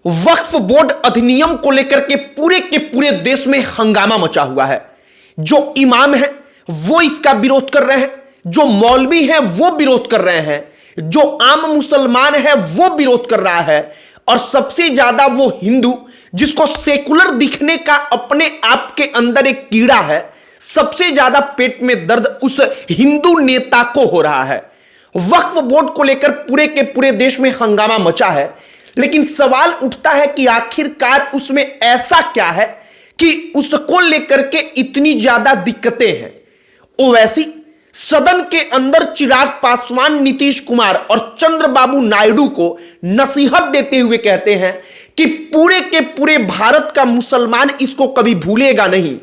वक्फ board अधिनियम को लेकर के पूरे देश में हंगामा मचा हुआ है। जो इमाम हैं वो इसका विरोध कर रहे हैं, जो मौलवी हैं वो विरोध कर रहे हैं, जो आम मुसलमान है वो विरोध कर रहा है, और सबसे ज्यादा वो हिंदू जिसको सेकुलर दिखने का अपने आप के अंदर एक कीड़ा है, सबसे ज्यादा पेट में दर्द उस हिंदू नेता को हो रहा है। वक्फ बोर्ड को लेकर पूरे देश में हंगामा मचा है, लेकिन सवाल उठता है कि आखिरकार उसमें ऐसा क्या है कि उसको लेकर के इतनी ज्यादा दिक्कतें हैं। ओवैसी सदन के अंदर चिराग पासवान, नीतीश कुमार और चंद्रबाबू नायडू को नसीहत देते हुए कहते हैं कि पूरे भारत का मुसलमान इसको कभी भूलेगा नहीं,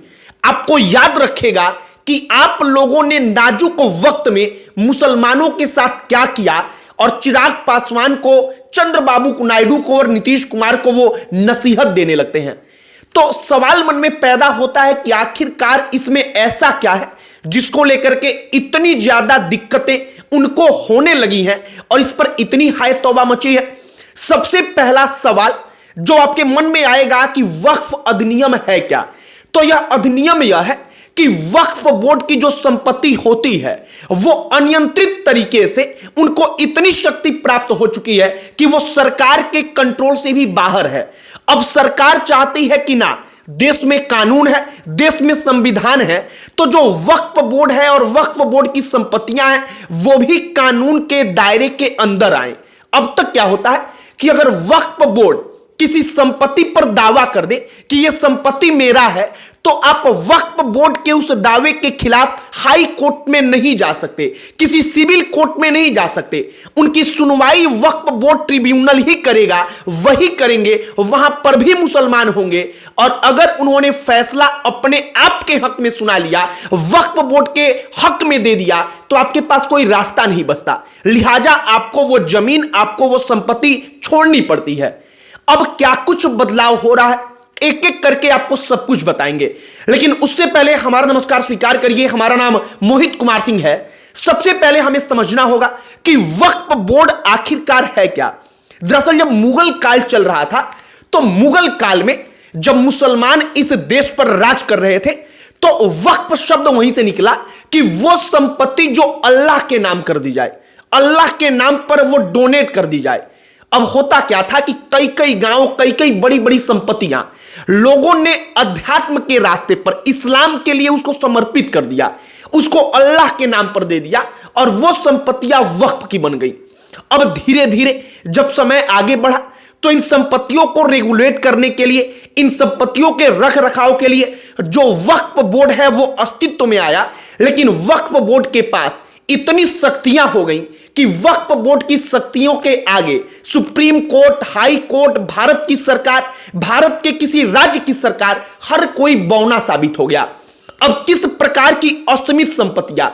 आपको याद रखेगा कि आप लोगों ने नाजुक वक्त में मुसलमानों के साथ क्या किया। और चिराग पासवान को, चंद्रबाबू नायडू को और नीतीश कुमार को वो नसीहत देने लगते हैं। तो सवाल मन में पैदा होता है कि आखिरकार इसमें ऐसा क्या है जिसको लेकर के इतनी ज्यादा दिक्कतें उनको होने लगी हैं और इस पर इतनी हाय तौबा मची है। सबसे पहला सवाल जो आपके मन में आएगा कि वक्फ अधिनियम है क्या, तो यह अधिनियम यह है कि वक्फ बोर्ड की जो संपत्ति होती है वो अनियंत्रित तरीके से उनको इतनी शक्ति प्राप्त हो चुकी है कि वो सरकार के कंट्रोल से भी बाहर है। अब सरकार चाहती है कि ना, देश में कानून है, देश में संविधान है, तो जो वक्फ बोर्ड है और वक्फ बोर्ड की संपत्तियां हैं वो भी कानून के दायरे के अंदर आए। अब तक क्या होता है कि अगर वक्फ बोर्ड किसी संपत्ति पर दावा कर दे कि यह संपत्ति मेरा है, तो आप वक्फ बोर्ड के उस दावे के खिलाफ हाई कोर्ट में नहीं जा सकते, किसी सिविल कोर्ट में नहीं जा सकते। उनकी सुनवाई वक्फ बोर्ड ट्रिब्यूनल ही करेगा, वही करेंगे, वहां पर भी मुसलमान होंगे। और अगर उन्होंने फैसला अपने आप के हक में सुना लिया, वक्फ बोर्ड के हक में दे दिया, तो आपके पास कोई रास्ता नहीं बचता। लिहाजा आपको वो जमीन, आपको वो संपत्ति छोड़नी पड़ती है। अब क्या कुछ बदलाव हो रहा है, एक एक करके आपको सब कुछ बताएंगे, लेकिन उससे पहले हमारा नमस्कार स्वीकार करिए। हमारा नाम मोहित कुमार सिंह है। सबसे पहले हमें समझना होगा कि वक्फ बोर्ड आखिरकार है क्या। दरअसल जब मुगल काल चल रहा था, तो मुगल काल में जब मुसलमान इस देश पर राज कर रहे थे, तो वक्फ शब्द वहीं से निकला कि वो संपत्ति जो अल्लाह के नाम कर दी जाए, अल्लाह के नाम पर वो डोनेट कर दी जाए। अब होता क्या था कि कई गांव, कई बड़ी संपत्तियां लोगों ने अध्यात्म के रास्ते पर इस्लाम के लिए उसको समर्पित कर दिया, उसको अल्लाह के नाम पर दे दिया और वो संपत्तियां वक्फ की बन गई। अब धीरे धीरे जब समय आगे बढ़ा, तो इन संपत्तियों को रेगुलेट करने के लिए, इन संपत्तियों के रख रखाव के लिए जो वक्फ बोर्ड है वो अस्तित्व में आया। लेकिन वक्फ बोर्ड के पास इतनी शक्तियां हो गई कि वक्फ बोर्ड की शक्तियों के आगे supreme court, high court, Bharat की सरकार, भारत के किसी राज्य की सरकार, हर कोई बौना साबित हो गया। अब किस प्रकार की असीमित संपत्तियां,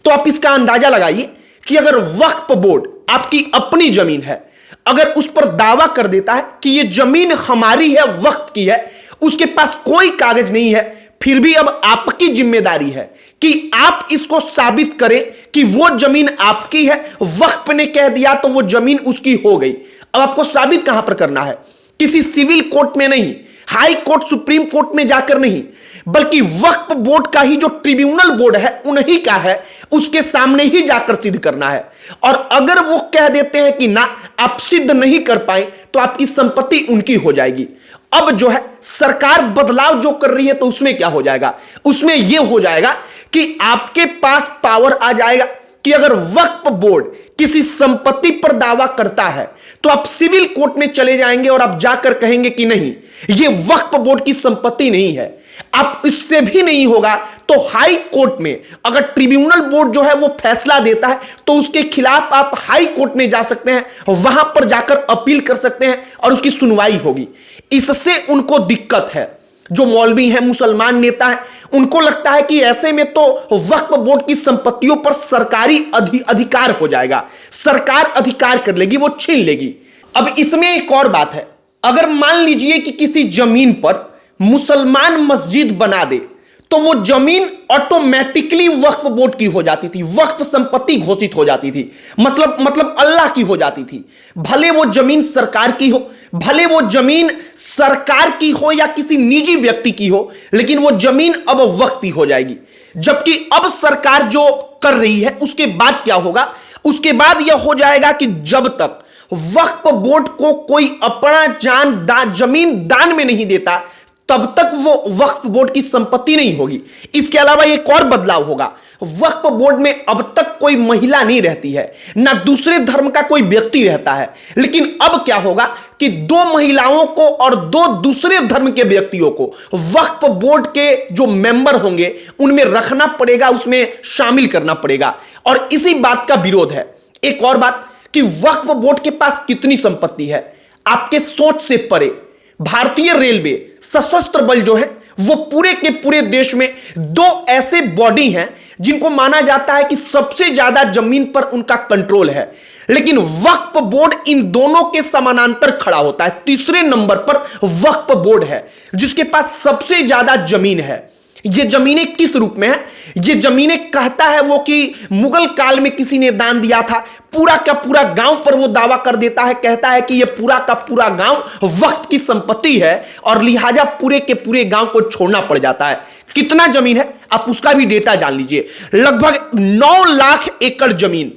तो आप इसका अंदाजा लगाइए कि अगर वक्फ बोर्ड आपकी अपनी जमीन है, अगर उस पर दावा कर देता है कि यह जमीन हमारी है, वक्फ की है, उसके पास कोई कागज नहीं है, फिर भी अब आपकी जिम्मेदारी है कि आप इसको साबित करें कि वो जमीन आपकी है। वक्फ ने कह दिया तो वो जमीन उसकी हो गई। अब आपको साबित कहां पर करना है? किसी सिविल कोर्ट में नहीं, हाई कोर्ट, सुप्रीम कोर्ट में जाकर नहीं, बल्कि वक्फ बोर्ड का ही जो ट्रिब्यूनल बोर्ड है उन्हीं का है, उसके सामने ही जाकर सिद्ध करना है। और अगर वो कह देते हैं कि ना, आप सिद्ध नहीं कर पाए, तो आपकी संपत्ति उनकी हो जाएगी। अब जो है सरकार बदलाव जो कर रही है, तो उसमें क्या हो जाएगा? उसमें यह हो जाएगा कि आपके पास पावर आ जाएगा कि अगर वक्फ बोर्ड किसी संपत्ति पर दावा करता है, तो आप सिविल कोर्ट में चले जाएंगे और आप जाकर कहेंगे कि नहीं, यह वक्फ बोर्ड की संपत्ति नहीं है। आप इससे भी नहीं होगा तो हाई कोर्ट में अगर ट्रिब्यूनल बोर्ड जो है वो फैसला देता है, तो उसके खिलाफ आप हाई कोर्ट में जा सकते हैं, वहां पर जाकर अपील कर सकते हैं और उसकी सुनवाई होगी। इससे उनको दिक्कत है। जो मौलवी हैं, मुसलमान नेता हैं, उनको लगता है कि ऐसे में तो वक्फ बोर्ड की संपत्तियों पर सरकारी अधिकार हो जाएगा, सरकार अधिकार कर लेगी, वो छीन लेगी। अब इसमें एक और बात है, अगर मान लीजिए कि किसी जमीन पर मुसलमान मस्जिद बना दे, तो वो जमीन ऑटोमेटिकली वक्फ बोर्ड की हो जाती थी, वक्फ संपत्ति घोषित हो जाती थी, मतलब अल्लाह की हो जाती थी। भले वो जमीन सरकार की हो, भले वो जमीन सरकार की हो या किसी निजी व्यक्ति की हो, लेकिन वो जमीन अब वक्फ की हो जाएगी। जबकि अब सरकार जो कर रही है उसके बाद क्या होगा, उसके बाद यह हो जाएगा कि जब तक वक्फ बोर्ड को कोई अपना जमीन दान में नहीं देता तब तक वो वक्फ बोर्ड की संपत्ति नहीं होगी। इसके अलावा एक और बदलाव होगा, वक्फ बोर्ड में अब तक कोई महिला नहीं रहती है, ना दूसरे धर्म का कोई व्यक्ति रहता है। लेकिन अब क्या होगा कि 2 महिलाओं को और 2 दूसरे धर्म के व्यक्तियों को वक्फ बोर्ड के जो मेंबर होंगे उनमें रखना पड़ेगा, उसमें शामिल करना पड़ेगा। और इसी बात का विरोध है। एक और बात कि वक्फ बोर्ड के पास कितनी संपत्ति है, आपके सोच से परे। भारतीय रेलवे सशस्त्र बल जो है वो पूरे के पूरे देश में 2 ऐसे बॉडी हैं जिनको माना जाता है कि सबसे ज्यादा जमीन पर उनका कंट्रोल है, लेकिन वक्फ बोर्ड इन दोनों के समानांतर खड़ा होता है। तीसरे नंबर पर वक्फ बोर्ड है जिसके पास सबसे ज्यादा जमीन है। ये जमीनें किस रूप में है, ये जमीनें कहता है वो कि मुगल काल में किसी ने दान दिया था, पूरा का पूरा गांव पर वो दावा कर देता है, कहता है कि ये पूरा का पूरा गांव वक्त की संपत्ति है और लिहाजा पूरे के पूरे गांव को छोड़ना पड़ जाता है। कितना जमीन है आप उसका भी डेटा जान लीजिए, लगभग 9 लाख एकड़ जमीन।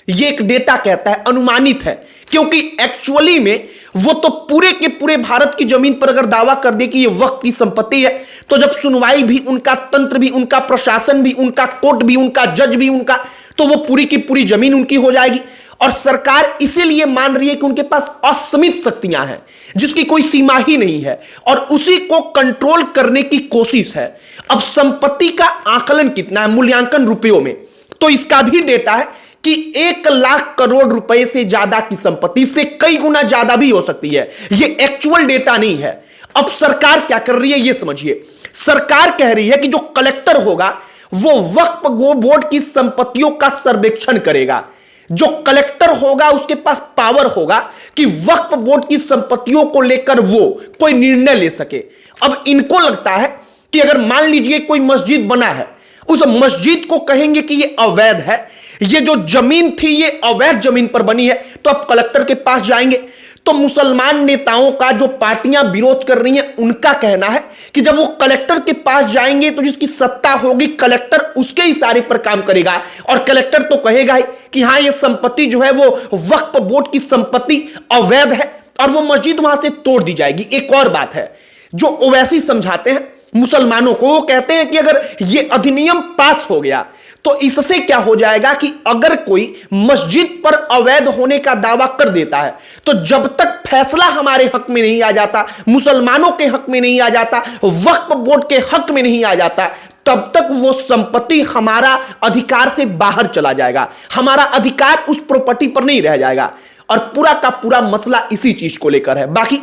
ये एक डेटा कहता है, अनुमानित है, क्योंकि एक्चुअली में वो तो पूरे के पूरे भारत की जमीन पर अगर दावा कर दे कि ये वक्त की संपत्ति है तो जब सुनवाई भी उनका, तंत्र भी उनका, प्रशासन भी उनका, कोर्ट भी उनका, जज भी उनका, तो वो पूरी की पूरी जमीन उनकी हो जाएगी। और सरकार इसीलिए मान रही है कि उनके पास असीमित शक्तियां हैं जिसकी कोई सीमा ही नहीं है और उसी को कंट्रोल करने की कोशिश है। अब संपत्ति का आकलन कितना है मूल्यांकन रुपयों में, तो इसका भी डेटा है कि 1 लाख करोड़ रुपए से ज्यादा की संपत्ति, से कई गुना ज्यादा भी हो सकती है। ये एक्चुअल डेटा नहीं है। अब सरकार क्या कर रही है ये समझिए। सरकार कह रही है कि जो कलेक्टर होगा वो वक्फ बोर्ड की संपत्तियों का सर्वेक्षण करेगा। जो कलेक्टर होगा उसके पास पावर होगा कि वक्फ बोर्ड की संपत्तियों को लेकर वो कोई निर्णय ले सके। अब इनको लगता है कि अगर मान लीजिए कोई मस्जिद बना है, उस मस्जिद को कहेंगे कि ये अवैध है, ये जो जमीन थी ये अवैध जमीन पर बनी है, तो अब कलेक्टर के पास जाएंगे। तो मुसलमान नेताओं का जो पार्टियां विरोध कर रही हैं उनका कहना है कि जब वो कलेक्टर के पास जाएंगे तो जिसकी सत्ता होगी कलेक्टर उसके इशारे पर काम करेगा और कलेक्टर तो कहेगा ही कि हां ये संपत्ति जो है वो वक्फ बोर्ड की संपत्ति अवैध है और वो मस्जिद वहां से तोड़ दी जाएगी। एक और बात है जो ओवैसी समझाते हैं मुसलमानों को, वो कहते हैं कि अगर ये अधिनियम पास हो गया तो इससे क्या हो जाएगा कि अगर कोई मस्जिद पर अवैध होने का दावा कर देता है तो जब तक फैसला हमारे हक में नहीं आ जाता, मुसलमानों के हक में नहीं आ जाता, वक्फ बोर्ड के हक में नहीं आ जाता, तब तक वो संपत्ति हमारा अधिकार से बाहर चला जाएगा, हमारा अधिकार उस प्रॉपर्टी पर नहीं रह जाएगा। और पूरा का पूरा मसला इसी चीज को लेकर है। बाकी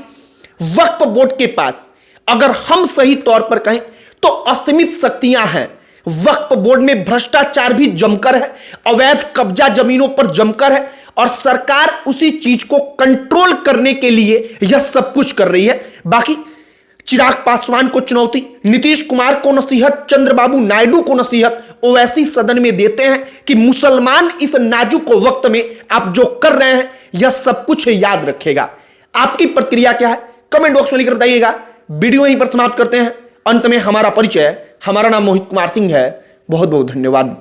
वक्फ बोर्ड के पास अगर हम सही तौर पर कहें तो असीमित शक्तियां हैं। वक्फ बोर्ड में भ्रष्टाचार भी जमकर है, अवैध कब्जा जमीनों पर जमकर है और सरकार उसी चीज को कंट्रोल करने के लिए यह सब कुछ कर रही है। बाकी चिराग पासवान को चुनौती, नीतीश कुमार को नसीहत, चंद्रबाबू नायडू को नसीहत, ओवैसी सदन में देते हैं कि मुसलमान इस नाजुक वक्त में आप जो कर रहे हैं यह सब कुछ याद रखेगा। आपकी प्रतिक्रिया क्या है कमेंट बॉक्स में लिखकर बताइएगा। वीडियो यहीं पर समाप्त करते हैं। अंत में हमारा परिचय, हमारा नाम मोहित कुमार सिंह है। बहुत बहुत धन्यवाद।